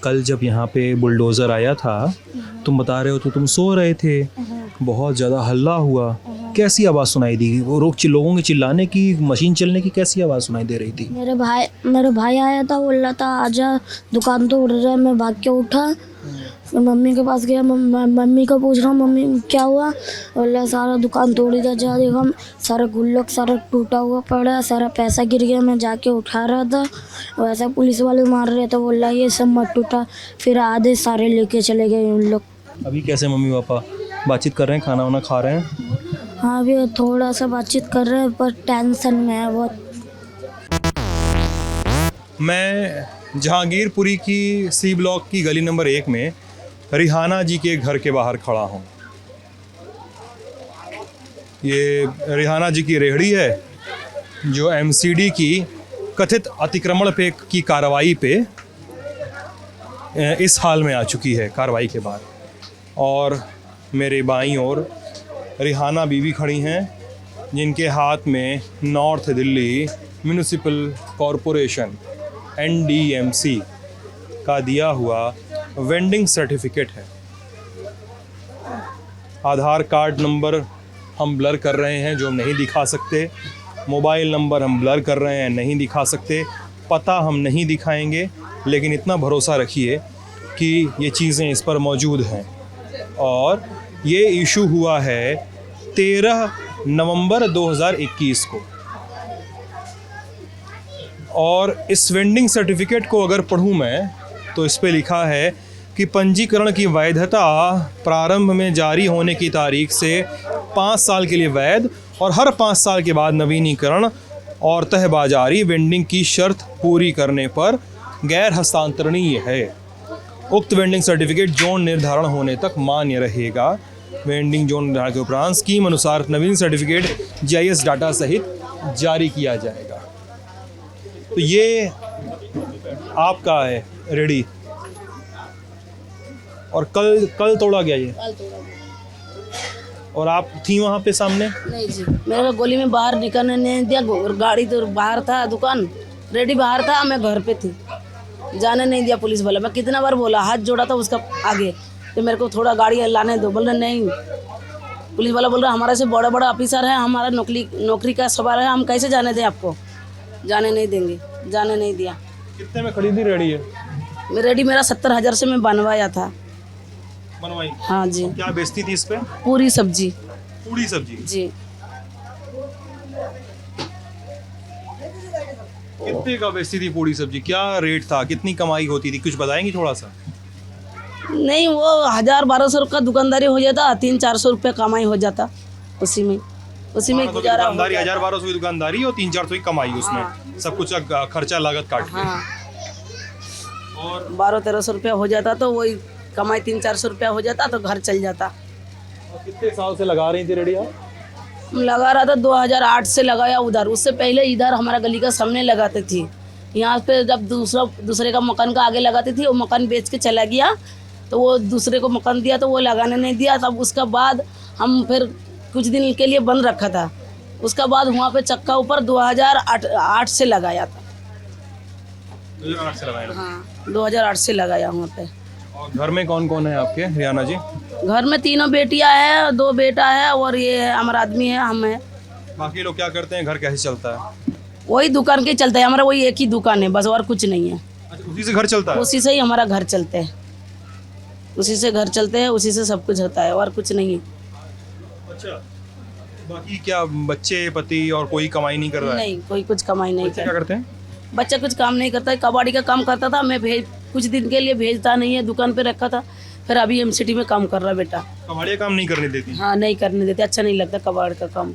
कल जब यहाँ पे बुलडोज़र आया था, तुम बता रहे हो तो तुम सो रहे थे, बहुत ज़्यादा हल्ला हुआ, कैसी आवाज़ सुनाई दी? वो लोगों के चिल्लाने की, मशीन चलने की कैसी आवाज़ सुनाई दे रही थी? मेरे भाई आया था, बोल रहा था आजा दुकान तो उड़ रहा है। मैं भाग के उठा, फिर मम्मी के पास गया। मम्मी को पूछ रहा हूँ मम्मी क्या हुआ, बोला सारा दुकान तोड़ी था। जा देखा सारा गुल्लक सारा टूटा हुआ पड़ा, सारा पैसा गिर गया। मैं जाके उठा रहा था, वैसा पुलिस वाले मार रहे थे, बोला ये सब मत टूटा। फिर आधे सारे लेके चले गए उन लोग। अभी कैसे मम्मी पापा बातचीत कर रहे हैं, खाना वाना खा रहे हैं? हाँ अभी थोड़ा सा बातचीत कर रहे हैं पर टेंशन में है बहुत। मैं जहांगीरपुरी की सी ब्लॉक की गली नंबर 1 में रिहाना जी के घर के बाहर खड़ा हूँ। ये रिहाना जी की रेहड़ी है जो एमसीडी की कथित अतिक्रमण पे की कार्रवाई पे इस हाल में आ चुकी है कार्रवाई के बाद। और मेरे बाईं ओर रिहाना बीवी खड़ी हैं जिनके हाथ में north Delhi municipal corporation NDMC का दिया हुआ वेंडिंग सर्टिफिकेट है। आधार कार्ड नंबर हम ब्लर कर रहे हैं जो हम नहीं दिखा सकते, मोबाइल नंबर हम ब्लर कर रहे हैं नहीं दिखा सकते, पता हम नहीं दिखाएंगे, लेकिन इतना भरोसा रखिए कि ये चीज़ें इस पर मौजूद हैं। और ये इशू हुआ है 13 नवंबर 2021 को। और इस वेंडिंग सर्टिफिकेट को अगर पढ़ूँ मैं तो इस पे लिखा है कि पंजीकरण की वैधता प्रारंभ में जारी होने की तारीख से 5 साल के लिए वैध और हर 5 साल के बाद नवीनीकरण और तहबाजारी वेंडिंग की शर्त पूरी करने पर गैर हस्तांतरणीय है। उक्त वेंडिंग सर्टिफिकेट जोन निर्धारण होने तक मान्य रहेगा। वेंडिंग जोन निर्धारण के उपरांत स्कीम अनुसार नवीन सर्टिफिकेट GIS डाटा सहित जारी किया जाएगा। तो ये आपका है रेडी, और कल तोड़ा गया ये? और आप थी वहाँ पे सामने? नहीं जी, मेरे को गोली में बाहर निकलने नहीं दिया। गाड़ी तो बाहर था, दुकान रेडी बाहर था, मैं घर पे थी, जाने नहीं दिया पुलिस वाला। मैं कितना बार बोला, हाथ जोड़ा था उसका आगे कि मेरे को थोड़ा गाड़ी लाने दो, बोल रहे नहीं। पुलिस वाला बोल रहा हमारे से बड़ा बड़ा ऑफिसर है, हमारा नौकरी का सवाल है, हम कैसे जाने दें आपको? जाने नहीं देंगे, जाने नहीं दिया। कितने में खरीदी रेडी है? रेडी मेरा 70,000 से मैं बनवाया था। बनवाई? हाँ जी। क्या बेचती थी इस पे? पूरी सब्जी। पूरी सब्जी जी। कितने का बेचती थी पूरी सब्जी? क्या रेट था, कितनी कमाई होती थी, कुछ बताएंगी थोड़ा सा? नहीं, वो 1,000-1,200 का दुकानदारी हो जाता, 300-400 रुपये कमाई हो जाता, उसी में गुजारा हो दुकानदारी। जाता। 1,000-1,200 की दुकानदारी और 300-400 की कमाई उसमें। हाँ। सब कुछ खर्चा लागत काट के। हाँ, और 1200-1300 रुपया हो जाता तो वही कमाई 300-400 रुपया हो जाता तो घर चल जाता। कितने साल से लगा रही थी रेडी आप? लगा रहा था 2008 से लगाया उधर, उससे पहले इधर हमारा गली का सामने लगाते थी। यहाँ पे जब दूसरे का मकान का आगे लगाती थी, वो मकान बेच के चला गया तो वो दूसरे को मकान दिया तो वो लगाने नहीं दिया। तब उसका बाद हम फिर कुछ दिन के लिए बंद रखा था। उसका बाद वहाँ पे चक्का ऊपर 2008 से लगाया था। 2008 से लगाया? हाँ, 2008 से लगाया वहाँ पे। और घर में कौन कौन है आपके रियाना जी? घर में 3 बेटियां हैं, 2 बेटा है और ये हमारा आदमी है, हम है। बाकी लोग क्या करते हैं, घर कैसे चलता है? वही दुकान के चलता है, हमारा वही एक ही दुकान है बस, और कुछ नहीं है। अच्छा, उसी से घर चलता है? उसी से ही हमारा घर चलते हैं, उसी से घर चलते हैं, उसी से सब कुछ होता है और कुछ नहीं है। अच्छा, बाकी क्या बच्चे पति और कोई कमाई नहीं कर रहा है? नहीं, कोई कुछ कमाई नहीं क्या कर। करते हैं? बच्चा कुछ काम नहीं करता है, कबाड़ी का काम करता था। मैं कुछ दिन के लिए भेजता नहीं है, दुकान पे रखा था। फिर अभी MCT में काम कर रहा बेटा। कबाड़िया काम नहीं करने देती? हाँ, नहीं करने देते, अच्छा नहीं लगता कबाड़ का काम।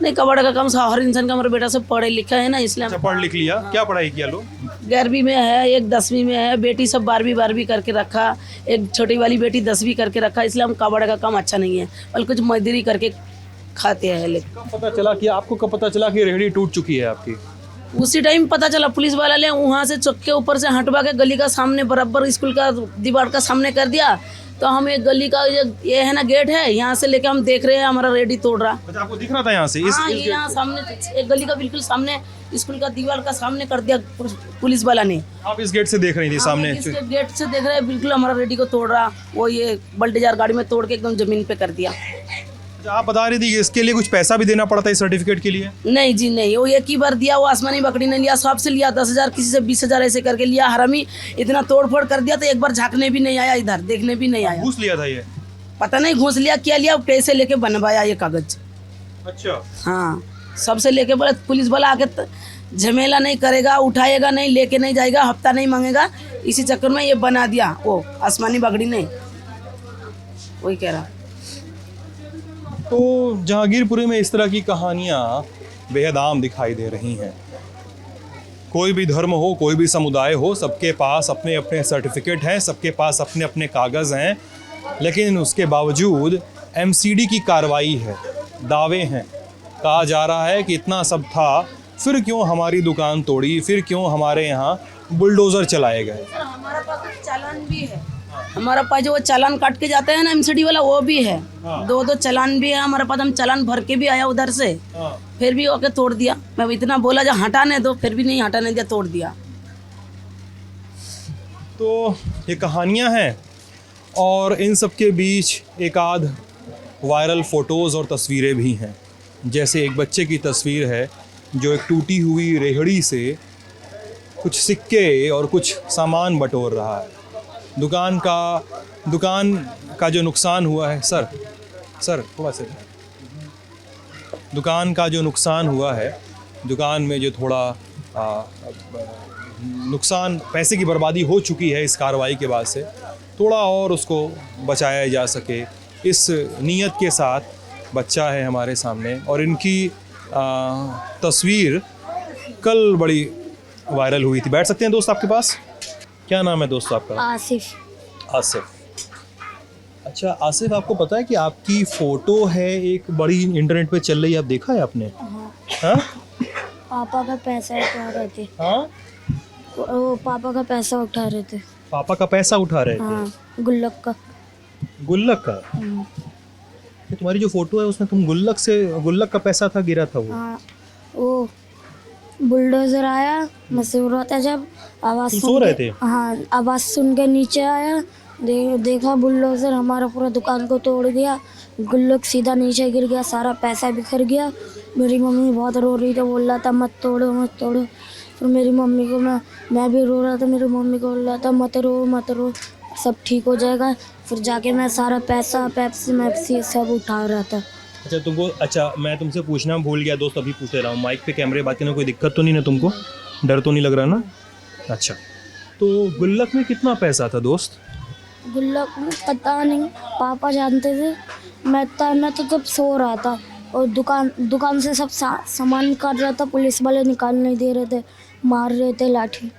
नहीं, कबाड़ का काम हर इंसान का, हमारा बेटा सब पढ़े लिखा है ना, इसलिए। अच्छा, पढ़ लिख लिया? क्या पढ़ाई किया लोग? 11वीं में है, एक 10वीं में है, बेटी सब 12वीं करके रखा, एक छोटी वाली बेटी 10वीं करके रखा। इसलिए हम कबाड़ का काम अच्छा नहीं है, और कुछ मजदूरी करके खाते हैं। लेकिन कब पता चला कि आपको, कब पता चला कि रेहड़ी टूट चुकी है आपकी? उसी टाइम पता चला, पुलिस वाला ले वहाँ से चौक के ऊपर से हटवा के गली का सामने बराबर स्कूल का दीवार का सामने कर दिया। तो हम एक गली का ये है ना गेट है, यहाँ से लेके हम देख रहे हैं हमारा रेडी तोड़ रहा। अच्छा, आपको दिख रहा था यहाँ से? हाँ, ये यहाँ सामने एक गली का बिल्कुल सामने स्कूल का दीवार का सामने कर दिया पुलिस वाला ने। आप इस गेट से देख रही थी सामने? इसके गेट से देख रहे हैं, बिल्कुल हमारा रेडी को तोड़ रहा। वो ये बल्टेजार गाड़ी में तोड़ के एकदम जमीन पे कर दिया। अच्छा, आप बता रही थी कि इसके लिए कुछ पैसा भी देना पड़ता है इस सर्टिफिकेट के लिए? नहीं जी नहीं, वो एक ही बार दिया। वो आसमानी बकरी ने लिया, सबसे लिया 10,000, किसी से 20,000 ऐसे करके लिया। हरामी इतना तोड़ फोड़ कर दिया तो एक बार झांकने भी नहीं आया, इधर देखने भी नहीं आया। घूस लिया था ये? पता नहीं घूस लिया क्या लिया, पैसे लेके बनवाया ये कागज। अच्छा, हाँ, सबसे लेके बोले पुलिस वाला आके झमेला नहीं करेगा, उठाएगा नहीं, लेके नहीं जाएगा, हफ्ता नहीं मांगेगा। इसी चक्कर में ये बना दिया वो आसमानी बगड़ी ने, वही कह रहा। तो जहांगीरपुरी में इस तरह की कहानियाँ बेहद आम दिखाई दे रही हैं। कोई भी धर्म हो, कोई भी समुदाय हो, सबके पास अपने अपने सर्टिफिकेट हैं, सबके पास अपने अपने कागज़ हैं, लेकिन उसके बावजूद एमसीडी की कार्रवाई है, दावे हैं। कहा जा रहा है कि इतना सब था, फिर क्यों हमारी दुकान तोड़ी, फिर क्यों हमारे यहाँ बुलडोज़र चलाए गए। सर, हमारा पास चालान भी है। हमारा पास जो वो चालान काट के जाते हैं ना एमसीडी वाला, वो भी है। दो चालान भी है हमारे पास। हम चालान भर के भी आया उधर से, फिर भी ओके तोड़ दिया। मैं इतना बोला जो हटाने दो, फिर भी नहीं हटाने दिया, तोड़ दिया। तो ये कहानियाँ हैं, और इन सब के बीच एक आध वायरल फ़ोटोज़ और तस्वीरें भी हैं। जैसे एक बच्चे की तस्वीर है जो एक टूटी हुई रेहड़ी से कुछ सिक्के और कुछ सामान बटोर रहा है। दुकान का जो नुकसान हुआ है, सर थोड़ा सा, दुकान का जो नुकसान हुआ है, दुकान में जो थोड़ा नुकसान, पैसे की बर्बादी हो चुकी है इस कार्रवाई के बाद से, थोड़ा और उसको बचाया जा सके, इस नीयत के साथ बच्चा है हमारे सामने। और इनकी तस्वीर कल बड़ी वायरल हुई थी। बैठ सकते हैं दोस्त आपके पास? क्या नाम है दोस्त आपका? आसिफ। अच्छा आसिफ, आपको पता है कि आपकी फ़ोटो है एक बड़ी इंटरनेट पे चल रही है, आप देखा है आपने? हाँ? पापा का पैसा उठा रहे थे। हाँ? वो पापा का पैसा उठा रहे थे। पापा का पैसा उठा रहे थे? हाँ, गुल्लक का। गुल्लक का? तो तुम्हारी जो फोटो है उसमें तुम गुल्लक का पैसा था, गिरा था वो? हाँ, वो बुलडोजर आया, मैं सो रहा था जब आवाज़ तुम सो रहे थे? हाँ, आवाज़ सुन के नीचे आया, देखा बुलडोजर हमारा पूरा दुकान को तोड़ दिया। गुल्लक सीधा नीचे गिर गया, सारा पैसा बिखर गया। मेरी मम्मी बहुत रो रही थी, बोल रहा था मत तोड़ो मत तोड़ो। फिर मेरी मम्मी को मैं भी रो रहा था, मेरी मम्मी को बोल रहा था मत रो, सब ठीक हो जाएगा। फिर जाके मैं सारा पैसा पेप्सी सब उठा रहा था। अच्छा मैं तुमसे पूछना भूल गया दोस्त, अभी पूछ ले रहा हूँ। माइक पे कैमरे बात करने में कोई दिक्कत तो नहीं ना तुमको? डर तो नहीं लग रहा ना? अच्छा, तो गुल्लक में कितना पैसा था दोस्त? गुल्लक में पता नहीं, पापा जानते थे। मैं तो तब सो रहा था और दुकान से सब सामान निकाल रहा था। पुलिस वाले निकाल नहीं दे रहे थे, मार रहे थे लाठी।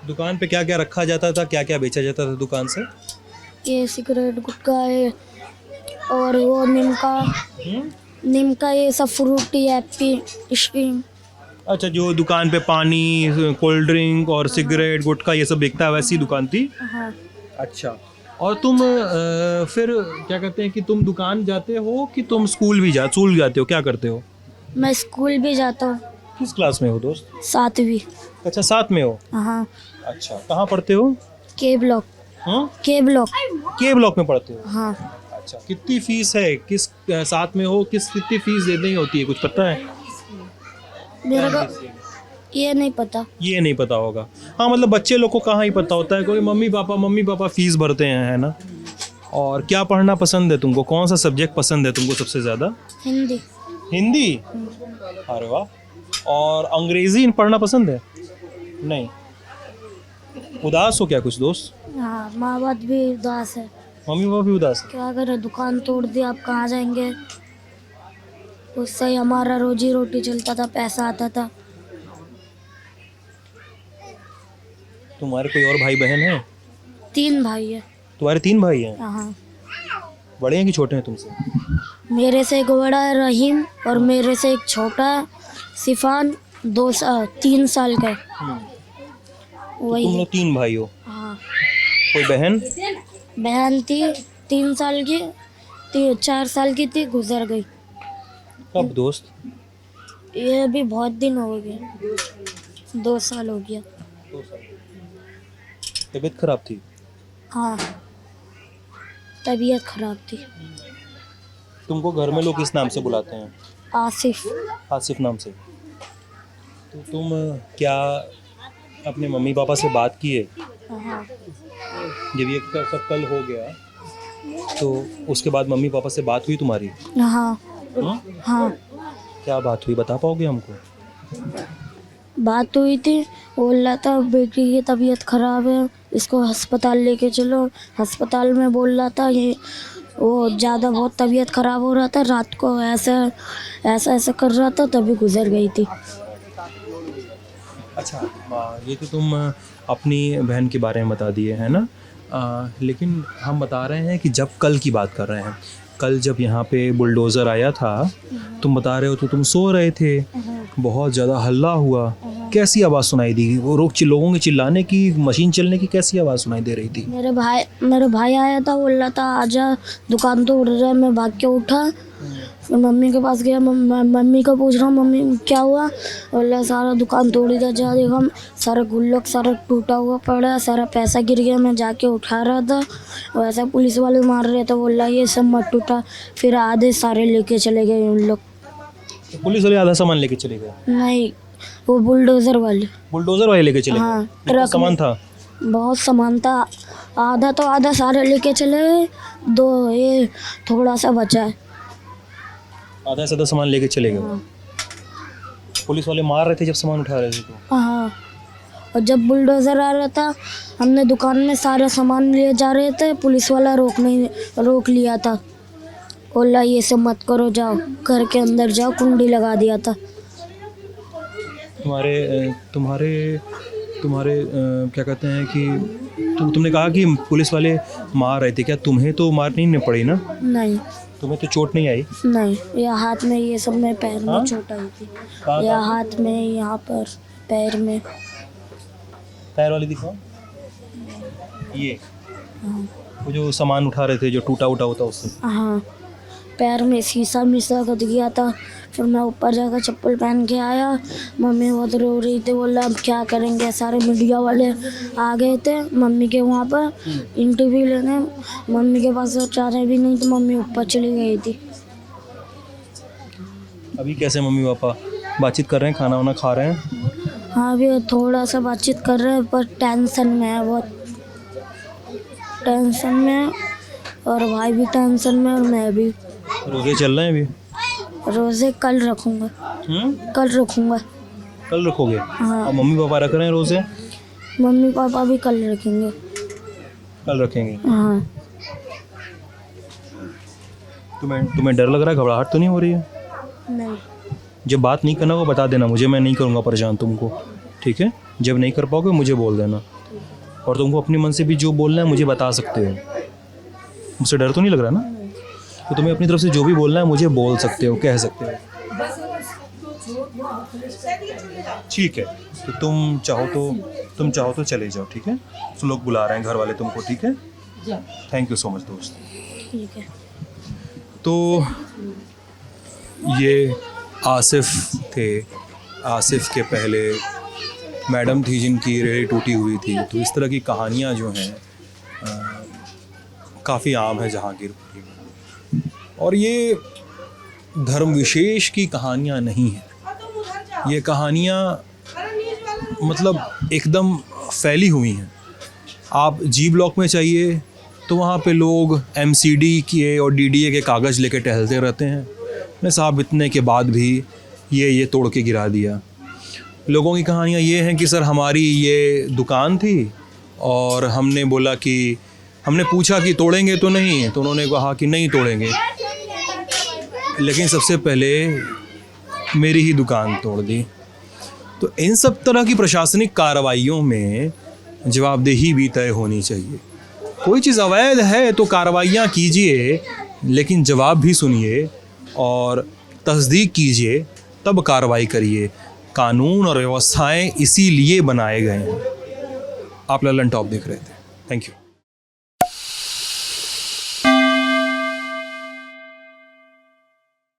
दुकान पे क्या क्या रखा जाता था, क्या क्या बेचा जाता था दुकान से? ये सिगरेट, गुटखा है और वो नीम का ये सब, फ्रूटी, एप्पी, आइसक्रीम। अच्छा, जो दुकान पे पानी, कोल्ड ड्रिंक और सिगरेट, गुटखा ये सब बिकता है, वैसी दुकान थी? हाँ। अच्छा, और तुम फिर क्या कहते हैं कि तुम दुकान जाते हो कि तुम स्कूल जाते हो, क्या करते हो? मैं स्कूल भी जाता हूँ। किस क्लास में हो दोस्त? 7वीं। अच्छा, 7 में हो? हाँ। अच्छा, कहाँ पढ़ते हो? के ब्लॉक। हाँ? के ब्लॉक में पढ़ते हो? हाँ। अच्छा, कितनी फीस है? किस 7 में हो, कितनी फीस देनी होती है, कुछ पता है? मेरे को ये नहीं पता होगा। हाँ, मतलब बच्चे लोग को कहाँ ही पता होता है, कोई मम्मी पापा फीस भरते हैं, है ना? और क्या पढ़ना पसंद है तुमको? कौन सा सब्जेक्ट पसंद है तुमको सबसे ज़्यादा? हिंदी? अरे वाह। और अंग्रेजी पढ़ना पसंद है? नहीं। उदास हो क्या कुछ दोस्त? हाँ, माँ बाप भी उदास है। मम्मी पापा भी उदास है? क्या करें, दुकान तोड़ दी, आप कहाँ जाएंगे? उससे ही हमारा रोजी रोटी चलता था, पैसा आता था। तुम्हारे कोई और भाई बहन है? 3 भाई है। तुम्हारे 3 भाई हैं? हाँ। बड़े हैं कि छोटे हैं तुमसे? मेरे से एक बड़ा है रहीम, और मेरे से एक छोटा है सिफान, 3 साल का है। वही। तुम लोग 3 भाई हो? हाँ। कोई बहन? बहन थी 3 साल की, 4 साल की थी, गुजर गई। कब दोस्त? ये अभी बहुत दिन हो गए, 2 साल हो गया। तबीयत खराब थी? हाँ, तबीयत खराब थी। तुमको घर में लोग किस नाम से बुलाते हैं? आसिफ। आसिफ नाम से। तो तुम क्या अपने मम्मी पापा से बात किए हाँ जब ये सब कल हो गया? तो उसके बाद मम्मी पापा से बात हुई तुम्हारी? हाँ हाँ, क्या बात हुई, बता पाओगे हमको? बात हुई थी। बोल रहा था बेटी की तबीयत खराब है, इसको अस्पताल लेके चलो। अस्पताल में बोल रहा था ये वो ज़्यादा बहुत तबीयत खराब हो रहा था, रात को ऐसा ऐसा ऐसा कर रहा था, तभी गुजर गई थी। अच्छा, ये तो तुम अपनी बहन के बारे में बता दिए है ना, लेकिन हम बता रहे हैं कि जब कल की बात कर रहे हैं, कल जब यहाँ पे बुलडोज़र आया था, तुम बता रहे हो तो तुम सो रहे थे, बहुत ज़्यादा हल्ला हुआ, कैसी आवाज़ सुनाई दी? वो लोगों के चिल्लाने की, मशीन चलने की कैसी आवाज़ सुनाई दे रही थी? मेरे भाई आया था, बोल रहा था आजा दुकान तो उड़ रहा है। मैं भाग के उठा, फिर मम्मी के पास गया। मम्मी को पूछ रहा हूँ मम्मी क्या हुआ? बोला सारा दुकान तोड़ी था, जा देखा सारा गुल्लक सारा टूटा हुआ पड़ा है, सारा पैसा गिर गया। मैं जाके उठा रहा था, वैसा पुलिस वाले मार रहे थे, बोला ये सब मत टूटा। फिर आधे सारे लेके चले गए उन लोग। पुलिस वाले आधा सामान लेके चले गए? नहीं, वो बुलडोज़र वाले लेके चले गए? हाँ, कितना सामान था? बहुत सामान था, आधा तो आधा सारे लेके चले गए, दो ये थोड़ा सा बचा है। आधा से आधा सामान लेके चले गए? पुलिस वाले मार रहे थे जब सामान उठा रहे थे तो? हाँ, और जब बुलडोज़र आ रहा था, हमने दुकान में सारा सामान लिए जा रहे थे, पुलिस वाला रोक लिया था। बोला ये सब मत करो, जाओ घर के अंदर जाओ, कुंडी लगा दिया था। तुम्हारे क्या कहते हैं कि तुमने कहा कि पुलिस वाले मार रहे थे, क्या तुम्हें तो मार नहीं पड़ी ना? नहीं, तुम्हें तो चोट नहीं आई? नहीं, ये हाथ में, ये सब में पैर में हाँ? चोट आई थी। या हाथ में, यहाँ पर पैर में। पैर वाली दिखाओ। ये हाँ वो जो सामान उठा रहे थे, जो टूटा उटा होता उससे? हाँ, पैर में शीशा मिसा गद गया था। फिर मैं ऊपर जाकर चप्पल पहन के आया, मम्मी बहुत रो रही थी। बोला अब क्या करेंगे, सारे मीडिया वाले आ गए थे मम्मी के वहाँ पर इंटरव्यू लेने। मम्मी के पास चारे भी नहीं, तो मम्मी ऊपर चली गई थी। अभी कैसे मम्मी पापा बातचीत कर रहे हैं, खाना वाना खा रहे हैं? हाँ, अभी थोड़ा सा बातचीत कर रहे हैं, पर टेंशन में है, बहुत टेंशन में है। और भाई भी टेंशन में, और मैं भी। रोजे चल रहे हैं अभी? रोज़े कल रखूँगा। कल रखूँगा। कल रखोगे? हाँ। और मम्मी पापा रख रहे हैं रोजे? मम्मी पापा भी कल रखेंगे। कल रखेंगे? हाँ। तुम्हें डर लग रहा है, घबराहट तो नहीं हो रही है? नहीं। जब बात नहीं करना वो बता देना मुझे, मैं नहीं करूँगा परेशान तुमको, ठीक है? जब नहीं कर पाओगे मुझे बोल देना, और तुमको अपने मन से भी जो बोलना है मुझे बता सकते हो। मुझसे डर तो नहीं लग रहा ना? तो तुम्हें अपनी तरफ से जो भी बोलना है मुझे बोल सकते हो, कह सकते हो, ठीक है? तो तुम चाहो तो चले जाओ, ठीक है? तो लोग बुला रहे हैं घर वाले तुमको, ठीक है? थैंक यू सो मच दोस्त। ठीक है। तो ये आसिफ थे। आसिफ के पहले मैडम थी जिनकी रेहड़ी टूटी हुई थी। तो इस तरह की कहानियाँ जो हैं काफ़ी आम है जहांगीरपुरी में, और ये धर्म विशेष की कहानियाँ नहीं हैं। ये कहानियाँ मतलब एकदम फैली हुई हैं। आप जी ब्लॉक में चाहिए तो वहाँ पे लोग MCD के और DDA के कागज़ लेके टहलते रहते हैं। ने साहब इतने के बाद भी ये तोड़ के गिरा दिया। लोगों की कहानियाँ ये हैं कि सर हमारी ये दुकान थी और हमने बोला कि हमने पूछा कि तोड़ेंगे तो नहीं, तो उन्होंने कहा कि नहीं तोड़ेंगे, लेकिन सबसे पहले मेरी ही दुकान तोड़ दी। तो इन सब तरह की प्रशासनिक कार्रवाइयों में जवाबदेही भी तय होनी चाहिए। कोई चीज़ अवैध है तो कार्रवाइयाँ कीजिए, लेकिन जवाब भी सुनिए और तस्दीक कीजिए, तब कार्रवाई करिए। कानून और व्यवस्थाएं इसीलिए बनाए गए हैं। आप ललन टॉप देख रहे थे। Thank you.